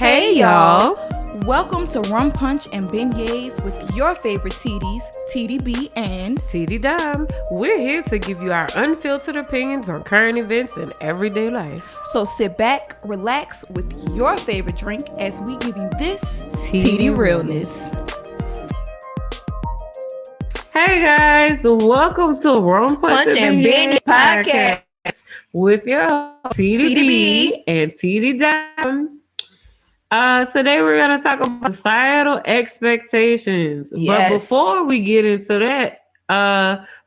Hey y'all! Welcome to Rum Punch and Beignets with your favorite teedies, TDB and teedies. We're here to give you our unfiltered opinions on current events and everyday life. So sit back, relax with your favorite drink as we give you this TD realness. Hey guys, welcome to Rum Punch and Beignets podcast with your host, TDB and teedies. Today we're going to talk about societal expectations. Yes. But before we get into that,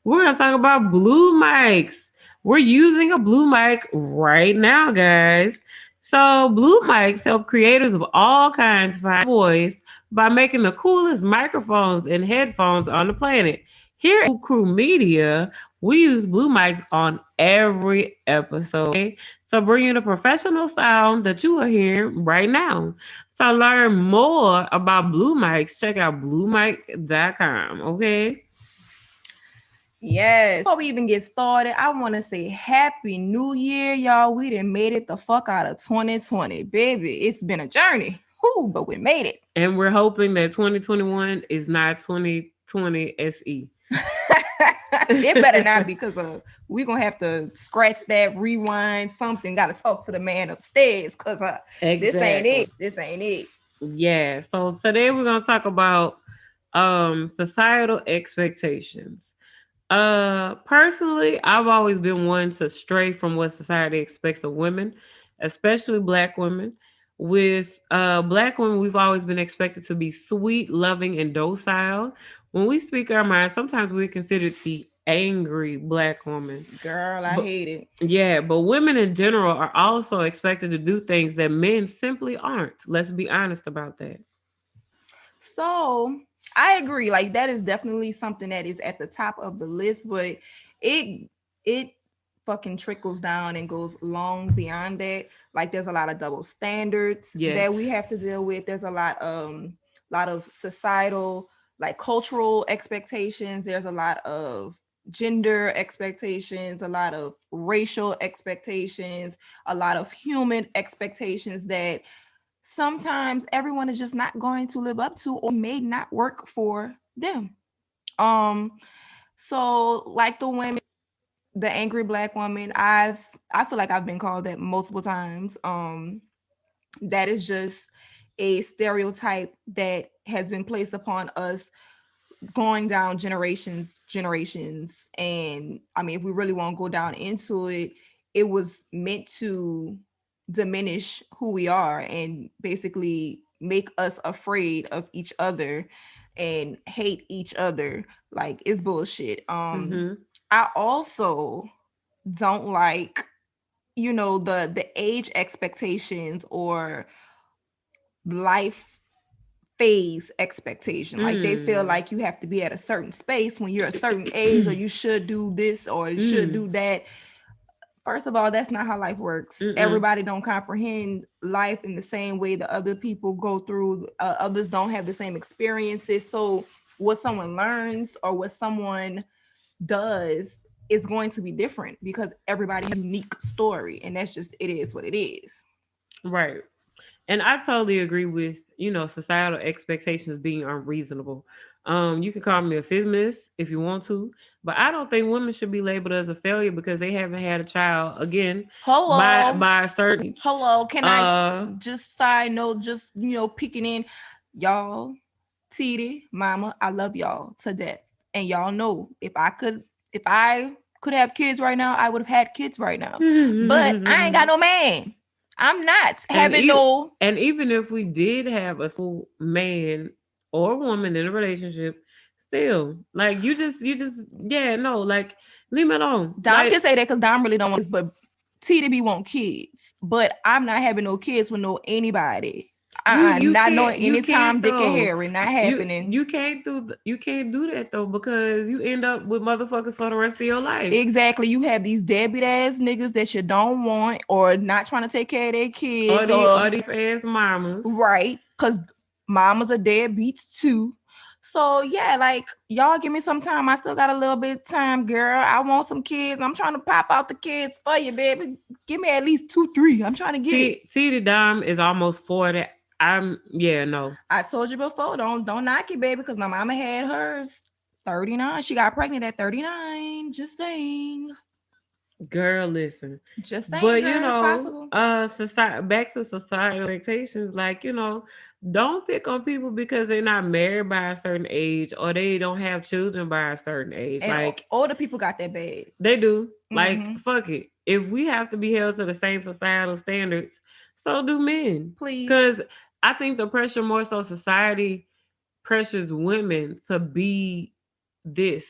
we're going to talk about blue mics. We're using a blue mic right now, guys. So blue mics help creators of all kinds find voice by making the coolest microphones and headphones on the planet. Here at Crew Media, we use blue mics on every episode. Okay? So bring you the professional sound that you are hearing right now. So learn more about blue mics. Check out bluemic.com. Okay. Yes. Before we even get started, I want to say Happy New Year, y'all. We done made it the fuck out of 2020. Baby, it's been a journey. Whew, but we made it. And we're hoping that 2021 is not 2020 SE. It better not, because we're gonna have to scratch that, rewind something. Gotta talk to the man upstairs, because exactly. This ain't it. Yeah. So today we're gonna talk about societal expectations. Personally, I've always been one to stray from what society expects of women, especially Black women. With Black women, we've always been expected to be sweet, loving, and docile. When we speak our minds, sometimes we're considered the angry Black woman. Girl, I hate it. Yeah, but women in general are also expected to do things that men simply aren't. Let's be honest about that. So I agree. Like, that is definitely something that is at the top of the list, but it fucking trickles down and goes long beyond that. Like, there's a lot of double standards that we have to deal with. There's a lot of societal, like, cultural expectations. There's a lot of gender expectations, a lot of racial expectations, a lot of human expectations that sometimes everyone is just not going to live up to or may not work for them. So like the women, the angry Black woman, I feel like I've been called that multiple times. That is just a stereotype that has been placed upon us going down generations. And I mean, if we really want to go down into it, it was meant to diminish who we are and basically make us afraid of each other and hate each other. Like, it's bullshit. I also don't like, the age expectations or life phase expectation. Like, they feel like you have to be at a certain space when you're a certain age, or you should do this or you should do that. First of all, that's not how life works. Everybody don't comprehend life in the same way that other people go through. Others don't have the same experiences. So what someone learns or what someone does is going to be different, because everybody has a unique story, and that's just, it is what it is. Right. And I totally agree with, societal expectations being unreasonable. You can call me a feminist if you want to, but I don't think women should be labeled as a failure because they haven't had a child, again, by a certain... Can I just side note, just, peeking in, y'all, Titi, mama, I love y'all to death. And y'all know, if I could have kids right now, I would have had kids right now. But I ain't got no man. I'm not having no... And even if we did have a full man or woman in a relationship, still, like, you just like, leave me alone. Dom can say that because Dom really don't want kids, but TDB want kids. But I'm not having no kids with no anybody. I'm not knowing anytime Dick and Harry, not happening. You can't do that though, because you end up with motherfuckers for the rest of your life. Exactly. You have these deadbeat ass niggas that you don't want, or not trying to take care of their kids, or these ass mamas, right? Because mamas are deadbeats too. So yeah, like, y'all give me some time. I still got a little bit of time, girl. I want some kids. I'm trying to pop out the kids for you, baby. Give me at least 2, 3. I'm trying to get it. See, the Dom is almost 40. No. I told you before, don't knock it, baby, because my mama had hers 39. She got pregnant at 39. Just saying. Girl, listen. Just saying, But girl, it's possible. society, back to societal expectations, like, don't pick on people because they're not married by a certain age or they don't have children by a certain age. And Like, older people got that bad. they do. Like, Mm-hmm. fuck it. If we have to be held to the same societal standards, so do men. Please. Cause I think the pressure more so society pressures women to be this.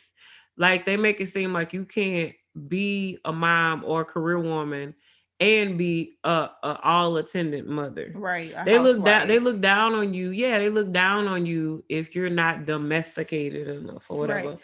Like, they make it seem like you can't be a mom or a career woman and be a all attendant mother. Right. A They housewife. look down on you. Yeah, they look down on you if you're not domesticated enough or Right. whatever.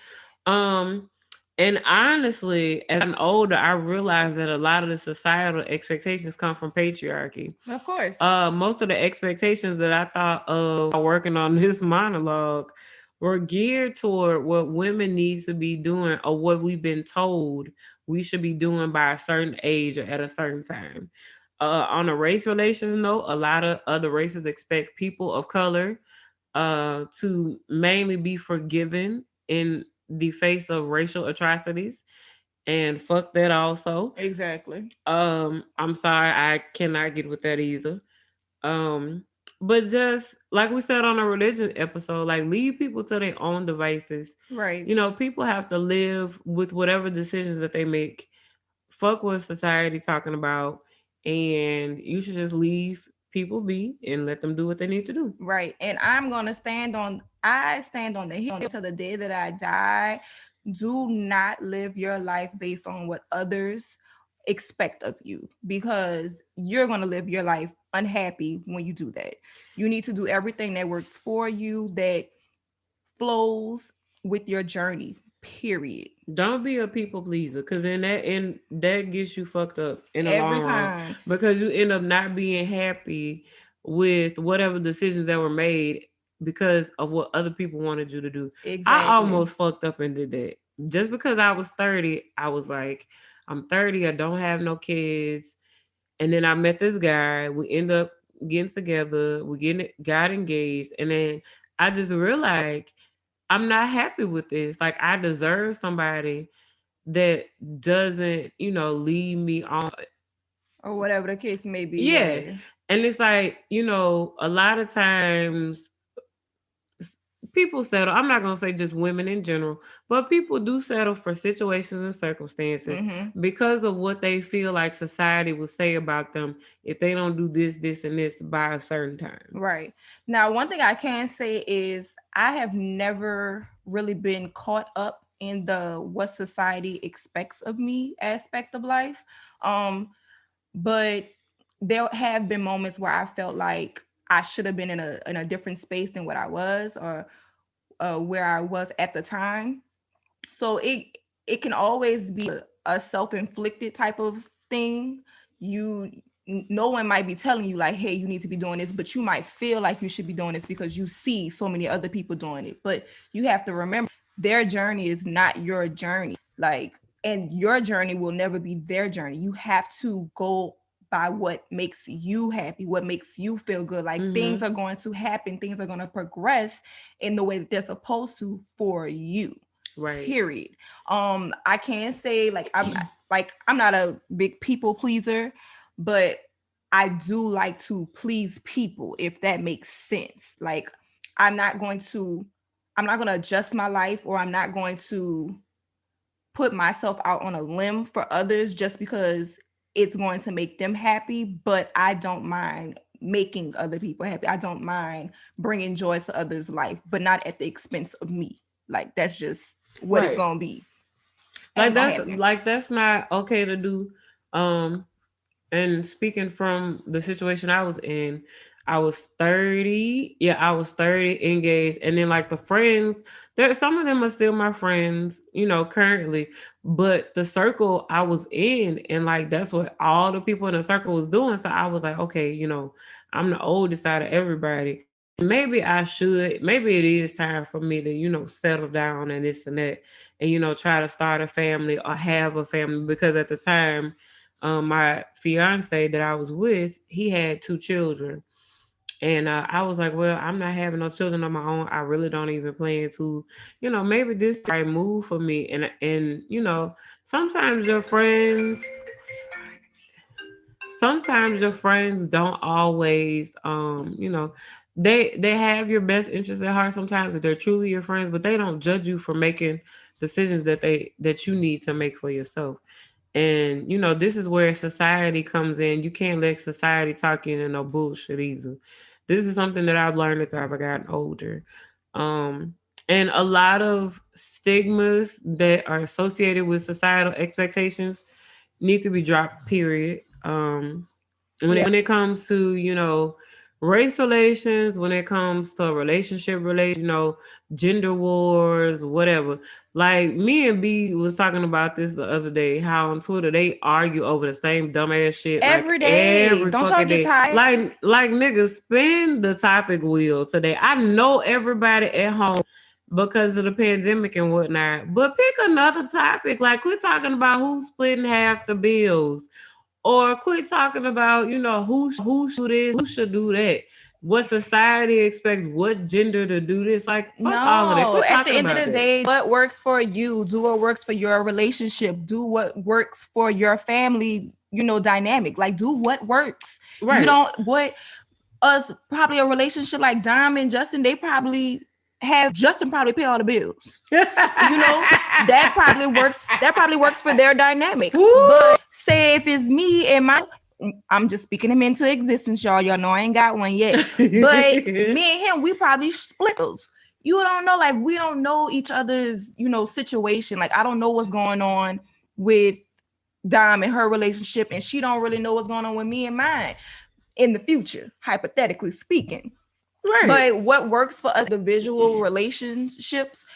Um and honestly, as I'm older, I realized that a lot of the societal expectations come from patriarchy. Of course. Most of the expectations that I thought of while working on this monologue were geared toward what women need to be doing or what we've been told we should be doing by a certain age or at a certain time. On a race relations note, a lot of other races expect people of color to mainly be forgiven in the face of racial atrocities. And fuck that also. Exactly. I'm sorry, I cannot get with that either. Um, but just like we said on a religion episode, like, leave people to their own devices. Right. People have to live with whatever decisions that they make. Fuck what society talking about, and you should just leave people be and let them do what they need to do. Right. And I stand on the hill to the day that I die. Do not live your life based on what others expect of you, because you're going to live your life unhappy when you do that. You need to do everything that works for you, that flows with your journey, period. Don't be a people pleaser, because that gets you fucked up in the Every long run, time. because you end up not being happy with whatever decisions that were made because of what other people wanted you to do. I Exactly. almost fucked up and did that. Just because I was 30, I was like, I'm 30, I don't have no kids. And then I met this guy. We end up getting together. Got engaged. And then I just realized I'm not happy with this. Like, I deserve somebody that doesn't, lead me on. Or whatever the case may be. Yeah. Yeah. And it's like, a lot of times people settle. I'm not going to say just women in general, but people do settle for situations and circumstances Mm-hmm. because of what they feel like society will say about them if they don't do this, this, and this by a certain time. Right. Now, one thing I can say is I have never really been caught up in the what society expects of me aspect of life. Um, but there have been moments where I felt like I should have been in a different space than what I was, or where I was at the time. So it can always be a self-inflicted type of thing. You No one might be telling you like, hey, you need to be doing this, but you might feel like you should be doing this because you see so many other people doing it. But you have to remember, their journey is not your journey. Like, and your journey will never be their journey. You have to go by what makes you happy, what makes you feel good. Like, things Mm-hmm. are going to happen, things are going to progress in the way that they're supposed to for you, Right. period. I can't say I'm not a big people pleaser, but I do like to please people, if that makes sense. Like, i'm not going to I'm not going to adjust my life, or I'm not going to put myself out on a limb for others just because it's going to make them happy. But I don't mind making other people happy. I don't mind bringing joy to others' life, but not at the expense of me. Like, that's just what it's Right. gonna be. Like, Ain't gonna that's happen. like that's not okay to do. Um And speaking from the situation I was in, I was 30. Yeah, I was 30, engaged. And then, like, the friends, some of them are still my friends, currently. But the circle I was in, and like, that's what all the people in the circle was doing. So I was like, okay, I'm the oldest out of everybody. Maybe I should, maybe it is time for me to, settle down and this and that, and, try to start a family or have a family, because at the time, my fiance that I was with, he had two children, And I was like, well, I'm not having no children on my own. I really don't even plan to, maybe this is the right move for me. And sometimes your friends, don't always, they have your best interest at heart sometimes if they're truly your friends, but they don't judge you for making decisions that you need to make for yourself. And this is where society comes in. You can't let society talk you into no bullshit either. This is something that I've learned as I've gotten older. Um, and a lot of stigmas that are associated with societal expectations need to be dropped, period. When it comes to, race relations, when it comes to relationship relations, gender wars, whatever. Like me and B was talking about this the other day, how on Twitter they argue over the same dumbass shit like Every day. every Don't y'all fucking get day. tired? Like niggas, spin the topic wheel today. I know everybody at home because of the pandemic and whatnot, but pick another topic. Like we're talking about who's splitting half the bills, or quit talking about, who should do this, who should do that, what society expects what gender to do this. Like, fuck all of that. No, Quit at the talking end of about the that. day, what works for you, do what works for your relationship, do what works for your family, dynamic. Like, do what works. You Right. don't, what us, probably a relationship like Dom and Justin, they probably have Justin probably pay all the bills. That probably works. That probably works for their dynamic. But say if it's me and my, I'm just speaking him into existence, y'all. Y'all know I ain't got one yet. But me and him, we probably split those. You don't know, like we don't know each other's, situation. Like I don't know what's going on with Dom and her relationship, and she don't really know what's going on with me and mine in the future, hypothetically speaking. Right. But what works for us, the visual relationships,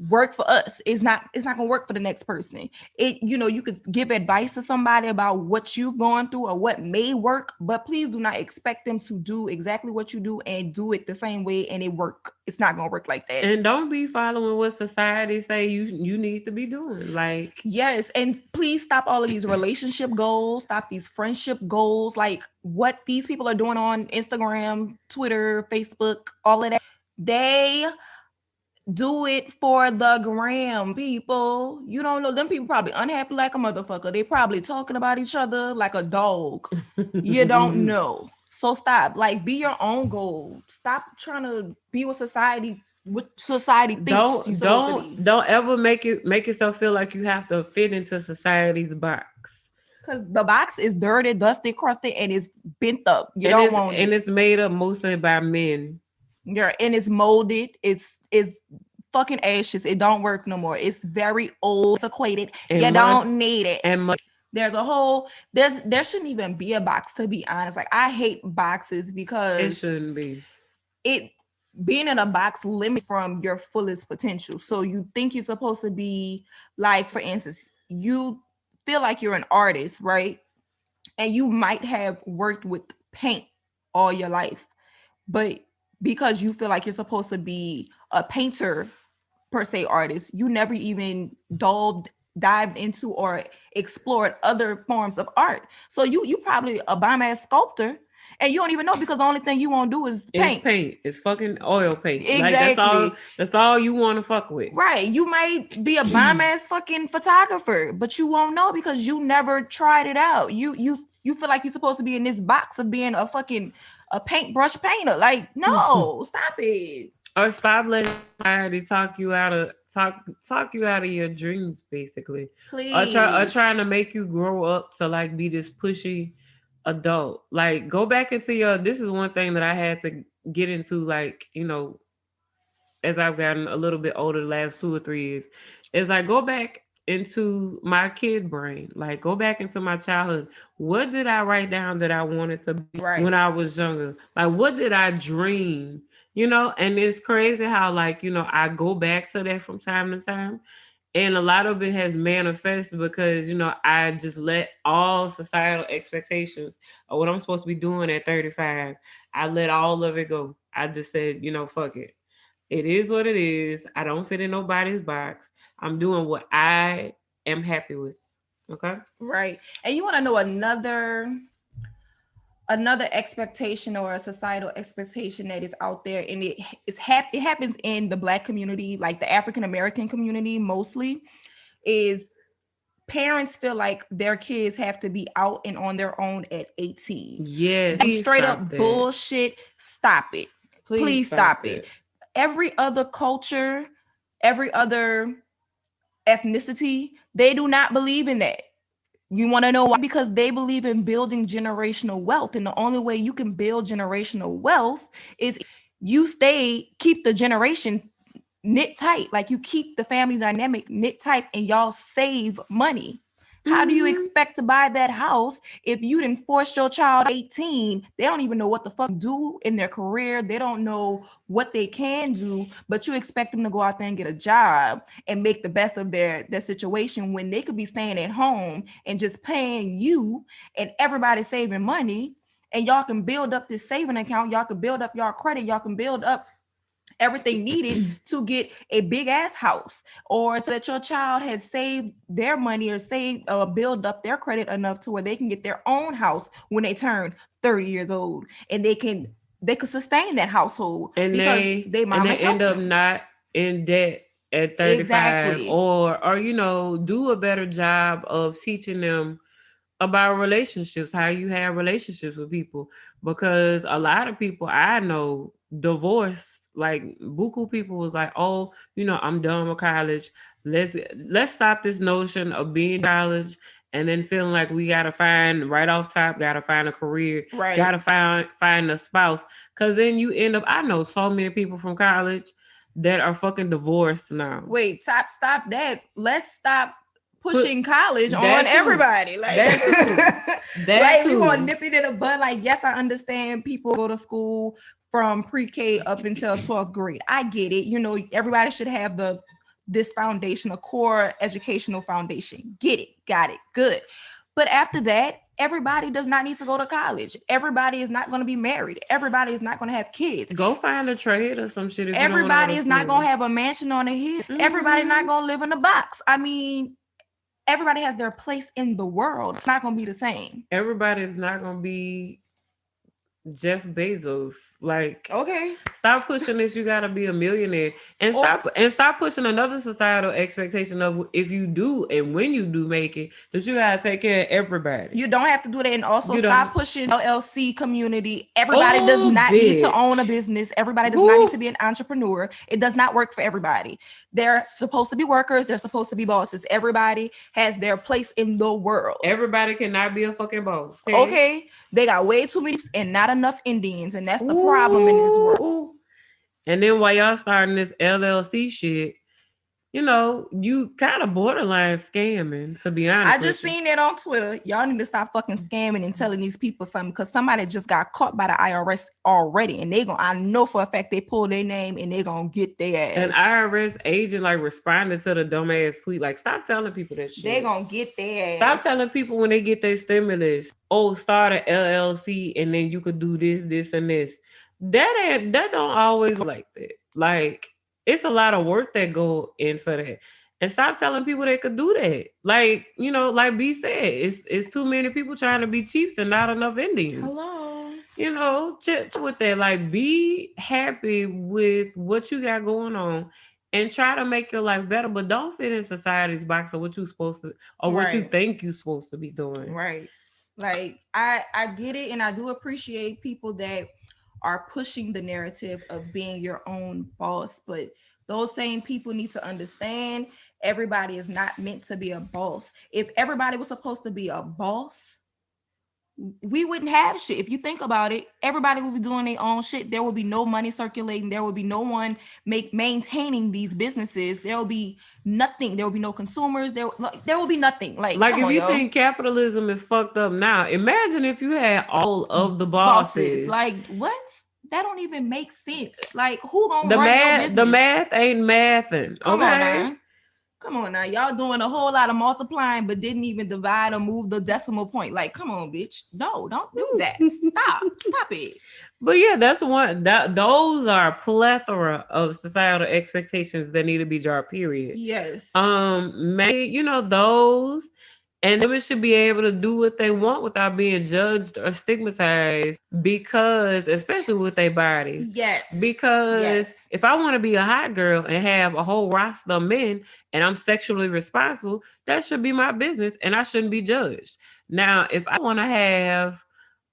work for us. It's not gonna work for the next person. You could give advice to somebody about what you've gone through or what may work, but please do not expect them to do exactly what you do and do it the same way and it work. It's not gonna work like that. And don't be following what society say you need to be doing. Like, yes, and please stop all of these relationship goals, stop these friendship goals, like what these people are doing on Instagram, Twitter, Facebook, all of that. They do it for the gram, people. You don't know. Them people probably unhappy like a motherfucker. They probably talking about each other like a dog. You don't know. So stop. Like, be your own goal. Stop trying to be what society thinks you supposed to be. Don't ever make yourself feel like you have to fit into society's box. Because the box is dirty, dusty, crusty, and it's bent up. You don't want it. And it's made up mostly by men. Yeah, and it's molded. It's fucking ashes. It don't work no more. It's very old, antiquated. You don't need it. And there's a whole there shouldn't even be a box, to be honest. Like I hate boxes because it shouldn't be. It being in a box limits from your fullest potential. So you think you're supposed to be like, for instance, you feel like you're an artist, right? And you might have worked with paint all your life, but because you feel like you're supposed to be a painter per se artist, you never even dived into or explored other forms of art. So you probably a bomb ass sculptor and you don't even know because the only thing you want to do is paint. It's paint. It's fucking oil paint. Exactly. Like that's all you want to fuck with. Right. You might be a bomb ass fucking photographer, but you won't know because you never tried it out. You feel like you're supposed to be in this box of being a paintbrush painter. Like, no, stop it. Or stop letting society talk you out of your dreams, basically. Please. Or trying to make you grow up to like be this pushy adult. Like, go back into this is one thing that I had to get into, like, as I've gotten a little bit older the last 2 or 3 years, is like go back into my kid brain. Like, go back into my childhood. What did I write down that I wanted to be when I was younger? Like, what did I dream? And it's crazy how, like, I go back to that from time to time. And a lot of it has manifested because, I just let all societal expectations of what I'm supposed to be doing at 35, I let all of it go. I just said, fuck it. It is what it is. I don't fit in nobody's box. I'm doing what I am happy with. Okay? Right. And you want to know another another expectation or a societal expectation that is out there, and it happens in the Black community, like the African American community mostly, is parents feel like their kids have to be out and on their own at 18. Yes, That's please straight stop up that. bullshit. Stop it. Please Please stop stop it. that. Every other culture, every other ethnicity, they do not believe in that. You want to know why? Because they believe in building generational wealth. And the only way you can build generational wealth is you keep the generation knit tight. Like you keep the family dynamic knit tight and y'all save money. How do you Mhm. expect to buy that house if you didn't force your child 18? They don't even know what the fuck do in their career. They don't know what they can do, but you expect them to go out there and get a job and make the best of their situation when they could be staying at home and just paying you and everybody saving money. And y'all can build up this saving account. Y'all can build up y'all credit. Y'all can build up everything needed to get a big ass house, or that your child has saved their money or saved build up their credit enough to where they can get their own house when they turn 30 years old, and they could sustain that household and because they they and mama they end helped up them. not in debt at 35, Exactly. or do a better job of teaching them about relationships, how you have relationships with people, because a lot of people I know divorce, like buku people was like, oh, I'm done with college. Let's stop this notion of being in college and then feeling like we gotta find right off top, gotta find a career, Right. gotta find a spouse, because then you end up. I know so many people from college that are fucking divorced now. Wait, stop that. Let's stop Put pushing college on that too, everybody. Like, that too, that like we gonna too. nip it in the bud. Like, yes, I understand people go to school from pre-K up until 12th grade. I get it. Everybody should have this foundation, a core educational foundation. Get it, got it, good. But after that, everybody does not need to go to college. Everybody is not going to be married. Everybody is not going to have kids. Go find a trade or some shit if you don't want to go Everybody to is not going school. to have a mansion on a hill. Everybody not Hmm. going to live in a box. I mean, everybody has their place in the world. It's not going to be the same. Everybody is not gonna be Jeff Bezos. Like, Okay. stop pushing this. You gotta be a millionaire, and Or stop pushing another societal expectation of if you do and when you do make it, that you gotta take care of everybody. you don't have to do that. And also You don't. stop pushing LLC community. Everybody does Oh, not need to own a bitch. business. Everybody does not need to Woo. be an entrepreneur. It does not work for everybody. They're supposed to be workers. They're supposed to be bosses. Everybody has their place in the world. Everybody cannot be a fucking boss. Okay. Okay. They got way too many and not enough Indians. And that's the problem in this world. Ooh. And then while y'all starting this LLC shit, you kind of borderline scamming, to be I honest just with you. seen it on Twitter. Y'all need to stop fucking scamming and telling these people something, because somebody just got caught by the IRS already, and I know for a fact they pulled their name and they gonna get their An ass. IRS agent like responded to the dumbass tweet. Like, stop telling people that They shit. gonna get their Stop ass. telling people when they get their stimulus, oh, start a LLC and then you could do this, and this. That don't always work like that. Like, it's a lot of work that go into that. And stop telling people they could do that. Like, like B said, it's too many people trying to be chiefs and not enough Indians. Hello. Chill with that. Like, be happy with what you got going on and try to make your life better, but don't fit in society's box of what you supposed to or what you Right. think you're supposed to be doing. Right. Like I get it, and I do appreciate people that are pushing the narrative of being your own boss, but those same people need to understand everybody is not meant to be a boss. If everybody was supposed to be a boss, we wouldn't have shit. If you think about it, everybody would be doing their own shit. There would be no money circulating. There would be no one maintaining these businesses. There will be nothing. There will be no consumers. There will be nothing. Like, Like, come if on, you yo. think capitalism is fucked up now, imagine if you had all of the Bosses. bosses. Like, what? That don't even make sense. Like, who gonna The run your math, the business? math ain't mathing. Come on Okay. now. Come on now. Y'all doing a whole lot of multiplying, but didn't even divide or move the decimal point. Like, come on, bitch. No, don't do that. Stop. Stop it. But yeah, that's one that those are a plethora of societal expectations that need to be dropped, period. Yes. Those, And women should be able to do what they want without being judged or stigmatized because, especially with their bodies. Yes. Because Yes. if I want to be a hot girl and have a whole roster of men and I'm sexually responsible, that should be my business and I shouldn't be judged. Now, if I want to have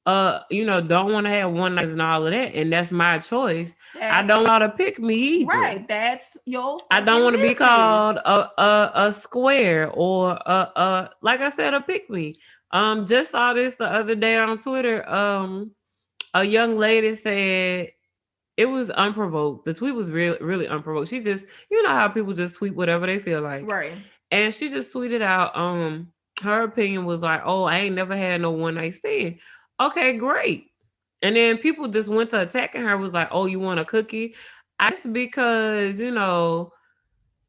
don't want to have one nights and all of that, and that's my choice. I That's don't want to pick me either. right. That's your I don't fucking want to be business. called a square or a like I said, a pick me. Just saw this the other day on Twitter. A young lady said it was unprovoked. The tweet was really unprovoked. She just, how people just tweet whatever they feel like, Right. and she just tweeted out. Her opinion was like, "Oh, I ain't never had no one night stand." Okay, great. And then people just went to attacking her. Was like, "Oh, you want a cookie?" I guess because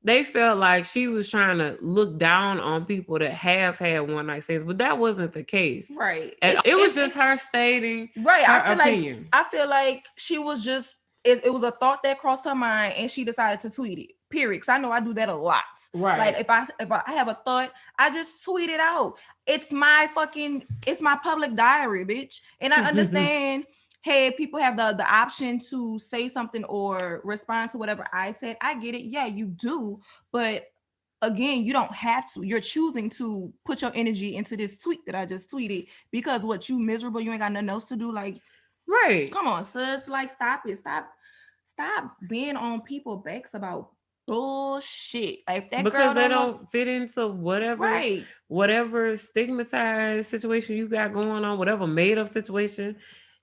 they felt like she was trying to look down on people that have had one night stands, but that wasn't the case. Right. And it was just her stating right. her I feel like opinion. I feel like she was just it was a thought that crossed her mind and she decided to tweet it. Period. Because I know I do that a lot. Like Right. if I have a thought, I just tweet it out. It's my public diary, bitch. And I understand, hey, people have the option to say something or respond to whatever I said. I get it. Yeah, you do. But again, you don't have to. You're choosing to put your energy into this tweet that I just tweeted because what, you miserable, you ain't got nothing else to do. Like, Right. come on, sis. Like, stop it. Stop being on people backs about bullshit. Like, if that girl Because they don't know, don't fit into whatever right, whatever stigmatized situation you got going on, whatever made up situation,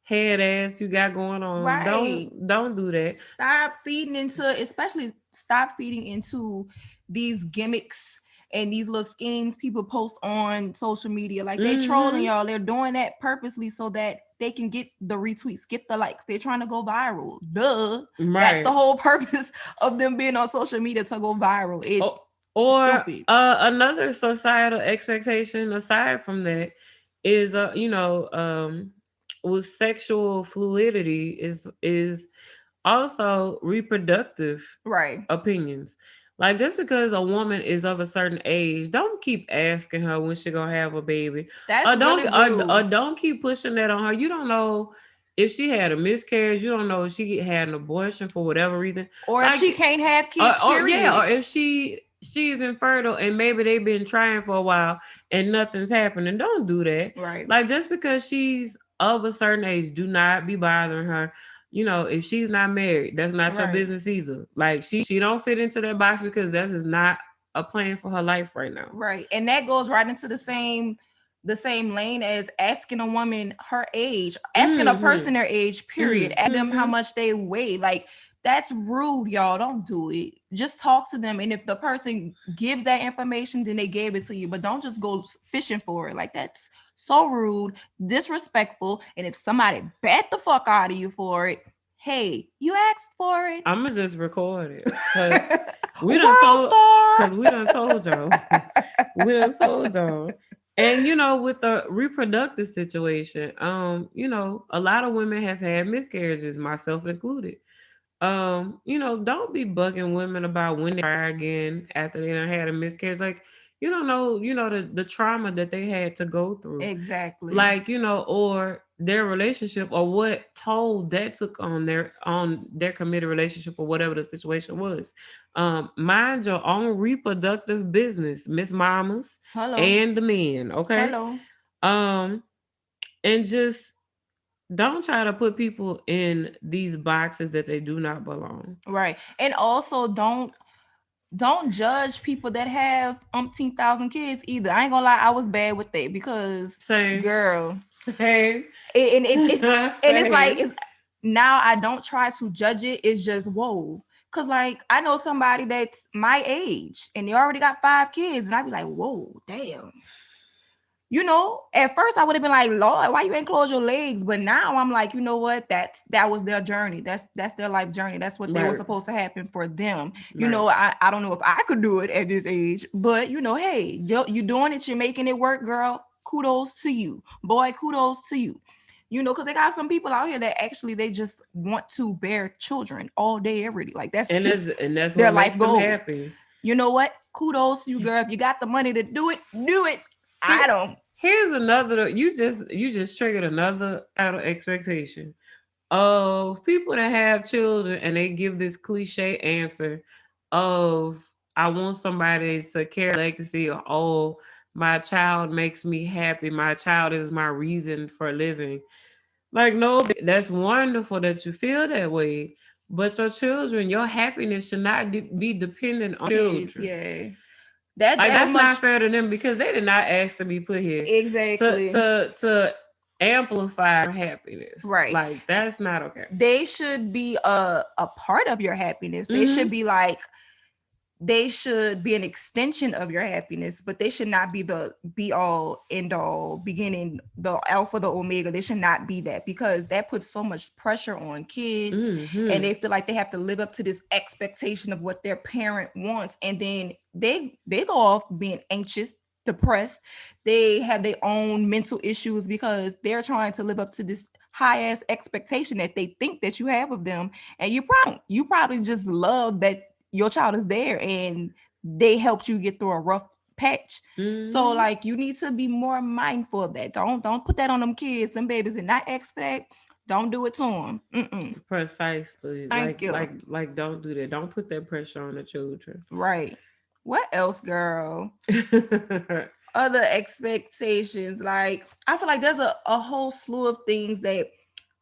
head ass you got going on. right. Don't do that. Stop feeding into, especially stop feeding into these gimmicks and these little schemes people post on social media. Like, they trolling Mm-hmm. y'all. They're doing that purposely so that they can get the retweets, get the likes. They're trying to go viral. Duh. That's the Right. whole purpose of them being on social media, to go viral. It's Or stupid. another societal expectation aside from that is with sexual fluidity is also reproductive Right. opinions. Like, just because a woman is of a certain age, don't keep asking her when she gonna have a baby, That's really or rude. don't keep pushing that on her. You don't know if she had a miscarriage. You don't know if she had an abortion for whatever reason. Or if she Like, can't have kids, or yeah, or period. if she's infertile and maybe they've been trying for a while and nothing's happening. Don't do that. Right. Like, just because she's of a certain age, do not be bothering her. If she's not married, that's not your Right. business either. Like, she don't fit into that box because that is not a plan for her life right now. Right. And that goes right into the same lane as asking a woman her age, asking a Mm-hmm. person their age, period. Ask them how Mm-hmm. much they weigh. Like, that's rude, y'all. Don't do it. Just talk to them. And if the person gives that information, then they gave it to you. But don't just go fishing for it. Like, that's so rude, disrespectful. And if somebody bat the fuck out of you for it, hey, you asked for it. I'ma just record it because we done World told star. because we done told y'all. We done told y'all. And with the reproductive situation, a lot of women have had miscarriages, myself included. Don't be bugging women about when they cry again after they done had a miscarriage. Like, you don't know, the trauma that they had to go through. Exactly. Like, or their relationship or what toll that took on their committed relationship or whatever the situation was. Mind your own reproductive business, Miss Mamas Hello. and the men, okay? Hello. Um, and just don't try to put people in these boxes that they do not belong. Right. And also, don't judge people that have umpteen thousand kids either. I ain't gonna lie, I was bad with that because, Same. girl, Same. and it's like, Same. it's now I don't try to judge it. It's just, whoa. Cause, like, I know somebody that's my age and they already got 5 kids, and I'd be like, whoa, damn. At first I would have been like, Lord, why you ain't close your legs? But now I'm like, you know what? That was their journey. That's their life journey. That's what they were Right. supposed to happen for them. Right. I don't know if I could do it at this age, but hey, you doing it, you're making it work, girl. Kudos to you. Boy, kudos to you. Because they got some people out here that actually they just want to bear children all day, every day. Like, that's And just that's their what life makes them goal. happy. You know what? Kudos to you, girl. If you got the money to do it, do it. I Here, don't. here's another. You just triggered another title expectation of people that have children, and they give this cliche answer of I want somebody to carry legacy, or oh, my child makes me happy. My child is my reason for living. Like, no, that's wonderful that you feel that way. But your children, your happiness should not be dependent on Kids, children. yeah. That Like, that that's much not fair to them because they did not ask to be put here to exactly to to amplify your happiness. right. Like, that's not okay. They should be a part of your happiness. They should Mm-hmm. be like they should be an extension of your happiness, but they should not be the be all end all beginning, the alpha, the omega. They should not be that because that puts so much pressure on kids and Mm-hmm. they feel like they have to live up to this expectation of what their parent wants. And then they go off being anxious, depressed. They have their own mental issues because they're trying to live up to this high ass expectation that they think that you have of them. And you probably just love that your child is there and they helped you get through a rough patch. So Mm-hmm. like you need to be more mindful of that. Don't put that on them kids, them babies, and not ask for that. Don't do it to them. Mm-mm. Precisely. Thank you. Don't do that. Don't put that pressure on the children. Right. What else, girl? Other expectations. Like I feel like there's a whole slew of things that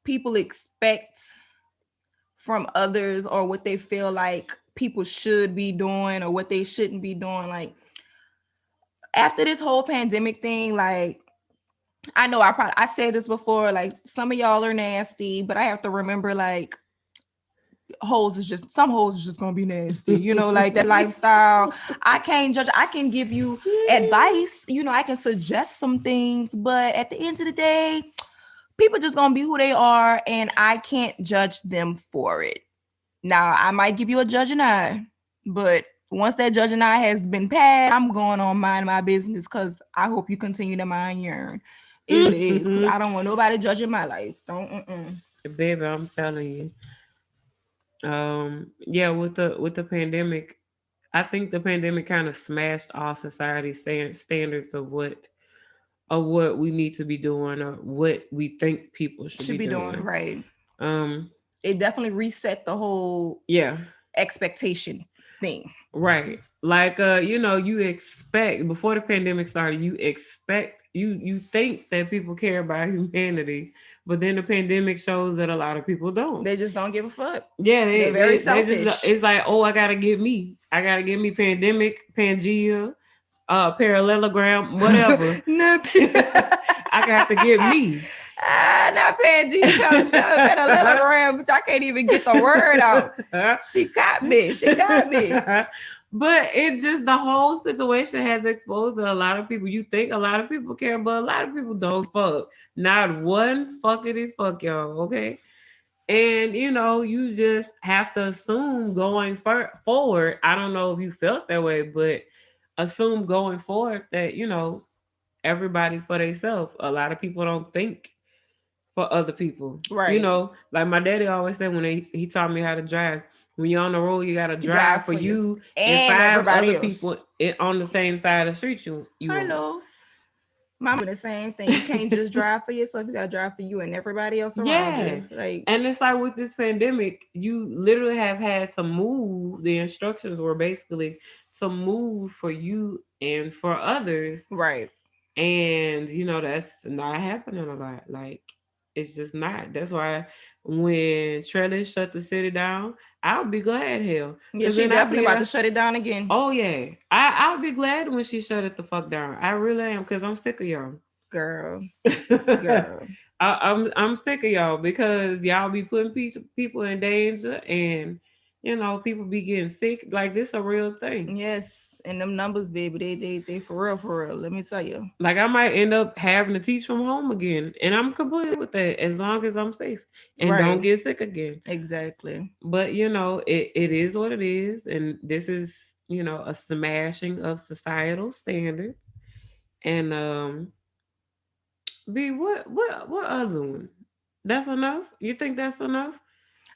people expect from others or what they feel like people should be doing or what they shouldn't be doing. Like after this whole pandemic thing, like I know I said this before, like some of y'all are nasty, but I have to remember like some hoes is just gonna be nasty, like that lifestyle. I can't judge. I can give you advice, I can suggest some things, but at the end of the day, people just gonna be who they are, and I can't judge them for it. Now I might give you a judging eye, but once that judging eye has been passed, I'm going on mind my business because I hope you continue to mind yours. It is what it is because I don't want nobody judging my life. Don't. Baby, I'm telling you. Yeah, with the pandemic, I think the pandemic kind of smashed all society's standards of what we need to be doing or what we think people should Should be be doing doing. right. Um, It definitely reset the whole yeah, expectation thing. right. Like you expect before the pandemic started, you think that people care about humanity, but then the pandemic shows that a lot of people don't. They just don't give a fuck. Yeah, They're they very they, they just selfish. it's like, oh, I gotta get me pandemic, Pangea, parallelogram, whatever. Nope. I got to get me. Not Pangea parallelogram, but I can't even get the word out. She got me. She got me. But it just the whole situation has exposed that a lot of people. You think a lot of people care, but a lot of people don't fuck. Not one fuckity fuck, y'all. Okay, and you just have to assume going forward. I don't know if you felt that way, but assume going forward that everybody for themselves. A lot of people don't think for other people. Right. Like my daddy always said when he taught me how to drive. When you're on the road, you gotta You drive drive for for you you and and five everybody other else. people on the same side of the street you on. Hello. Mama doing the same thing. You can't just drive for yourself. You gotta drive for you and everybody else around Yeah. you. Like And it's like with this pandemic, you literally have had to move. The instructions were basically to move for you and for others. right. And that's not happening a lot. Like, it's just not. That's why when Trellis shut the city down, I would be glad, hell. Yeah, Because she then I'd definitely be about to like, shut it down again. oh yeah. I'll be glad when she shut it the fuck down. I really am, because I'm sick of y'all. Girl. I, Girl. I'm sick of y'all because y'all be putting people in danger, and people be getting sick. Like, this a real thing. Yes. And them numbers, baby, they for real, for real. Let me tell you. Like, I might end up having to teach from home again, and I'm completely with that as long as I'm safe and don't Right. get sick again. Exactly. But it is what it is, and this is a smashing of societal standards. And B, what other one? That's enough? You think that's enough?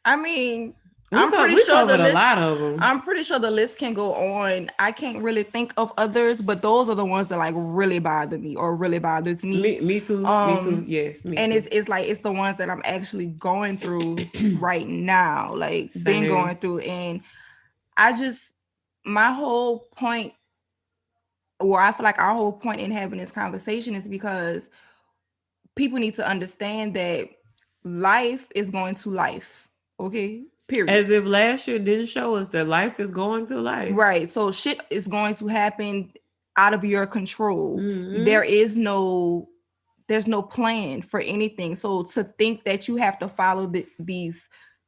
I mean, I'm pretty We sure the covered a list. lot of them. I'm pretty sure the list can go on. I can't really think of others, but those are the ones that like really bother me or really bothers me. Me too. Me too. Um, Yes, me and too. it's like it's the ones that I'm actually going through right now, like been Same. going through, and I just my whole point, or I feel like our whole point in having this conversation is because people need to understand that life is going to life. Okay, period. As if last year didn't show us that life is going through life. Right. So shit is going to happen out of your control. Mm-hmm. There's no plan for anything. So to think that you have to follow this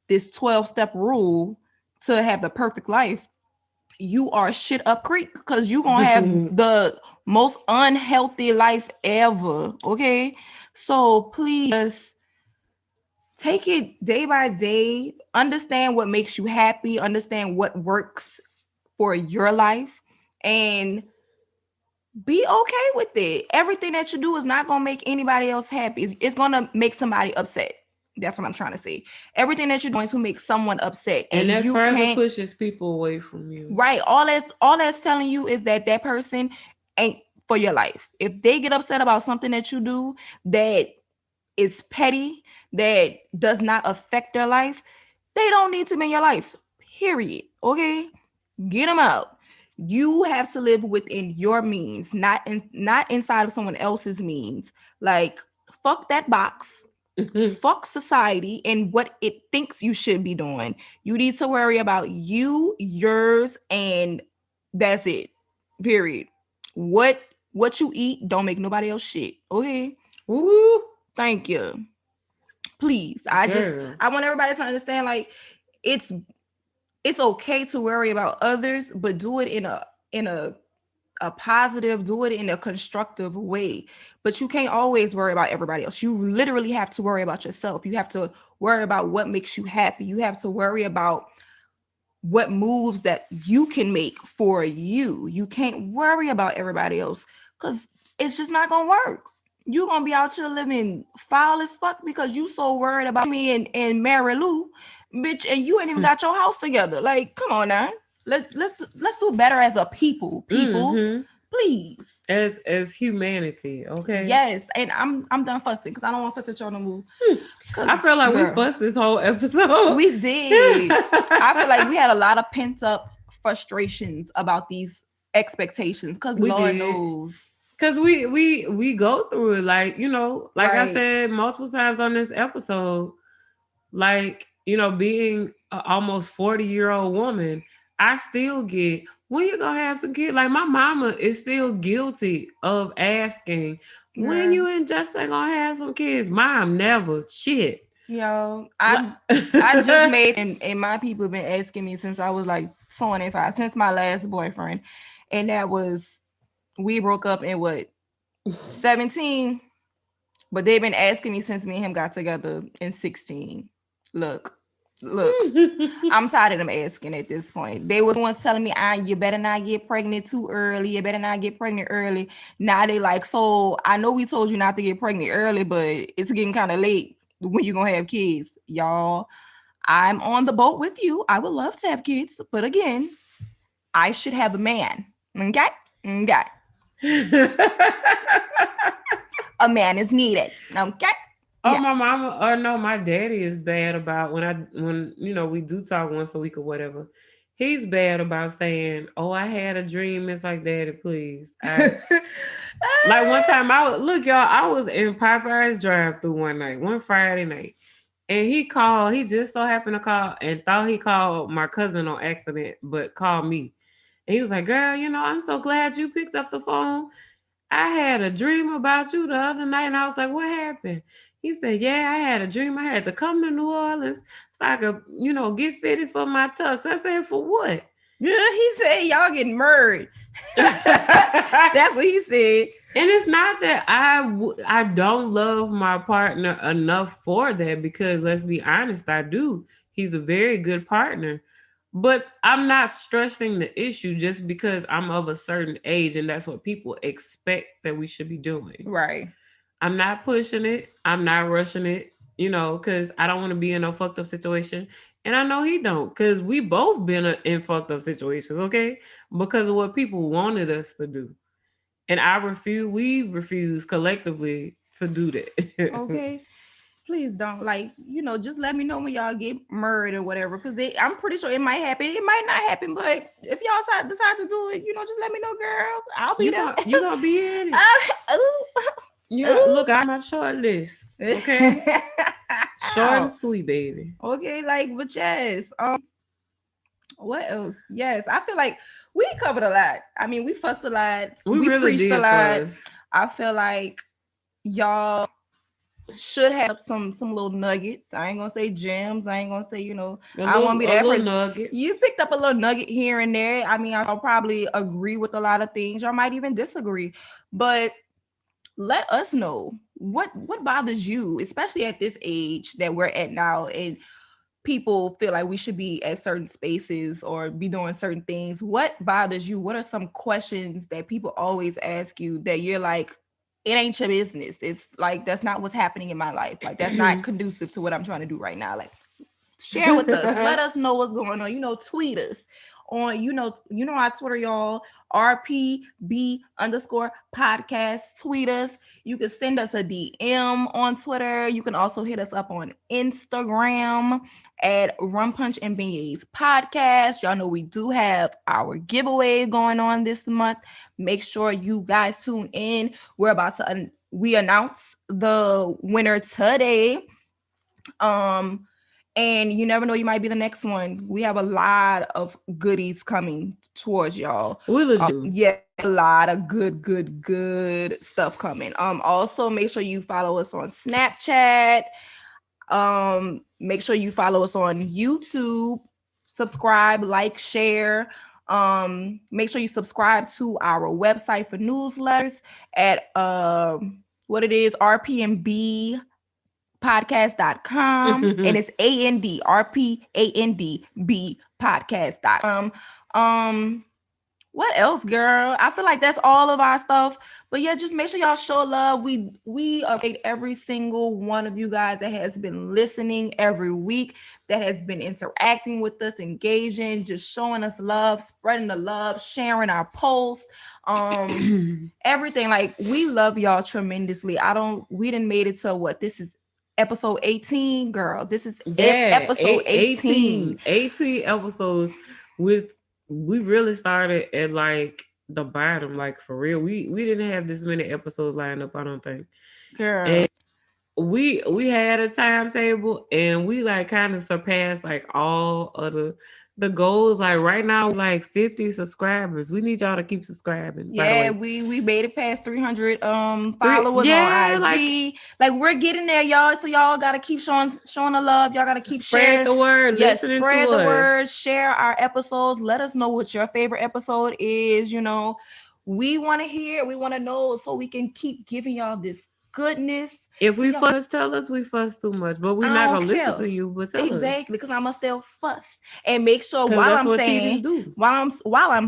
12-step rule to have the perfect life, you are shit up creek because you gonna have the most unhealthy life ever. Okay. So please take it day by day, understand what makes you happy, understand what works for your life, and be okay with it. Everything that you do is not gonna make anybody else happy. It's gonna make somebody upset. That's what I'm trying to say. Everything that you're doing to make someone upset, And and that you further can't. pushes people away from you. Right. All that's telling you is that that person ain't for your life. If they get upset about something that you do that is petty, that does not affect their life, they don't need to be in your life. Period. Okay? Get them out. You have to live within your means, not inside of someone else's means. Like fuck that box. Fuck society and what it thinks you should be doing. You need to worry about you, yours, and that's it. Period. What you eat don't make nobody else shit. Okay? Ooh, Thank you. Please. I just girl. I want everybody to understand like it's it's okay to worry about others, but do it in a positive, do it in a constructive way. But you can't always worry about everybody else. You literally have to worry about yourself. You have to worry about what makes you happy. You have to worry about what moves that you can make for you. You can't worry about everybody else because it's just not gonna work. You're gonna be out here living foul as fuck because you so worried about me and Mary Lou, bitch, and you ain't even got your house together. Like, come on now. Let's do better as a people. People, Mm-hmm. please. As humanity, okay. Yes, and I'm done fussing because I don't want to fuss at y'all no more. I Cause feel like we girl, fussed this whole episode. we did. I feel like we had a lot of pent up frustrations about these expectations. Cause We Lord did. knows, Cause we go through it, like, like I right? said multiple times on this episode, like, being an almost 40-year-old woman, I still get, when you gonna have some kids? Like, my mama is still guilty of asking, when Yeah. you and Justin gonna have some kids? Mom, never. Shit. Yo, Like, I just made and my people been asking me since I was like 25, since my last boyfriend, and that was we broke up in what 17. But they've been asking me since me and him got together in 16. Look, look, I'm tired of them asking at this point. They were the ones telling me, you better not get pregnant too early. You better not get pregnant early. Now they like, so I know we told you not to get pregnant early, but it's getting kind of late when you're going to have kids. Y'all, I'm on the boat with you. I would love to have kids. But again, I should have a man. Okay? Okay. A man is needed. Okay? Oh, Yeah. my mama, or no, my daddy is bad about when we do talk once a week or whatever. He's bad about saying, "Oh, I had a dream." It's like, Daddy, please. Like one time, look, y'all. I was in Popeye's drive-through one night, one Friday night, and he called. He just so happened to call and thought he called my cousin on accident, but called me. And he was like, "Girl, I'm so glad you picked up the phone. I had a dream about you the other night." And I was like, "What happened?" He said, "Yeah, I had a dream. I had to come to New Orleans so I could, get fitted for my tux." I said, "For what?" He said y'all getting married. And That's what he said. it's not that I don't love my partner enough for that, because let's be honest, I do. He's a very good partner. But I'm not stressing the issue just because I'm of a certain age and that's what people expect that we should be doing. Right. I'm not pushing it. I'm not rushing it. because I don't want to be in a fucked up situation. And I know he don't, because we both been in fucked up situations, okay? Because of what people wanted us to do. And we refuse collectively to do that. Okay. Please don't, like, just let me know when y'all get married or whatever, because I'm pretty sure it might happen, it might not happen, but if y'all decide to do it, just let me know, girl. I'll be there. You gonna be in it. Look, I'm my short list. Okay. Short and sweet, baby. Okay, like, but yes. What else? Yes, I feel like we covered a lot. I mean, we fussed a lot. We really preached did a lot. fuss. I feel like y'all should have some little nuggets. I ain't gonna say gems. I ain't gonna say, I won't be that person. Nugget. You picked up a little nugget here and there. I mean, I'll probably agree with a lot of things. Y'all might even disagree. But let us know what bothers you, especially at this age that we're at now, and people feel like we should be at certain spaces or be doing certain things. What bothers you? What are some questions that people always ask you that you're like, it ain't your business? It's like, that's not what's happening in my life. Like, that's not conducive to what I'm trying to do right now. Like, share with us. Let us know what's going on. Tweet us on, our Twitter, y'all, RPB_podcast. Tweet us. You can send us a DM on Twitter. You can also hit us up on Instagram at Rum Punch and Beignets Podcast. Y'all know we do have our giveaway going on this month. Make sure you guys tune in. We're about to we announce the winner today. And you never know, you might be the next one. We have a lot of goodies coming towards y'all. Yeah, a lot of good stuff coming. Also make sure you follow us on Snapchat. Make sure you follow us on YouTube. Subscribe, like, share. Make sure you subscribe to our website for newsletters at what it is, RPMB podcast.com, and it's AND podcast.com. What else, girl? I feel like that's all of our stuff. But yeah, just make sure y'all show love. We appreciate every single one of you guys that has been listening every week, that has been interacting with us, engaging, just showing us love, spreading the love, sharing our posts, everything. Like, we love y'all tremendously. We didn't made it to what this is, episode 18, girl. This is episode 18. 18 episodes. We really started at like the bottom, like for real. We didn't have this many episodes lined up, I don't think. Girl. And we had a timetable, and we like kind of surpassed like all of the goals. Like right now, like 50 subscribers. We need y'all to keep subscribing. Yeah, we made it past 300 followers on IG. Like we're getting there, y'all. So y'all gotta keep showing the love. Y'all gotta keep sharing the word. Yes, spread the word. Share our episodes. Let us know what your favorite episode is. We want to hear. We want to know, so we can keep giving y'all this goodness. If we fuss, tell us we fuss too much, but we're not gonna listen to you. But tell us. Because I'm gonna still fuss, and make sure while I'm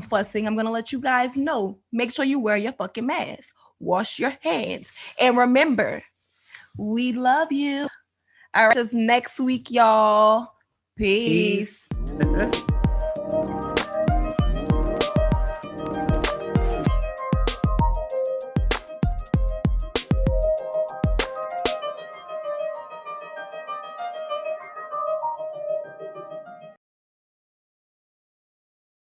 fussing, I'm gonna let you guys know. Make sure you wear your fucking mask, wash your hands, and remember, we love you. All right, just next week, y'all. Peace.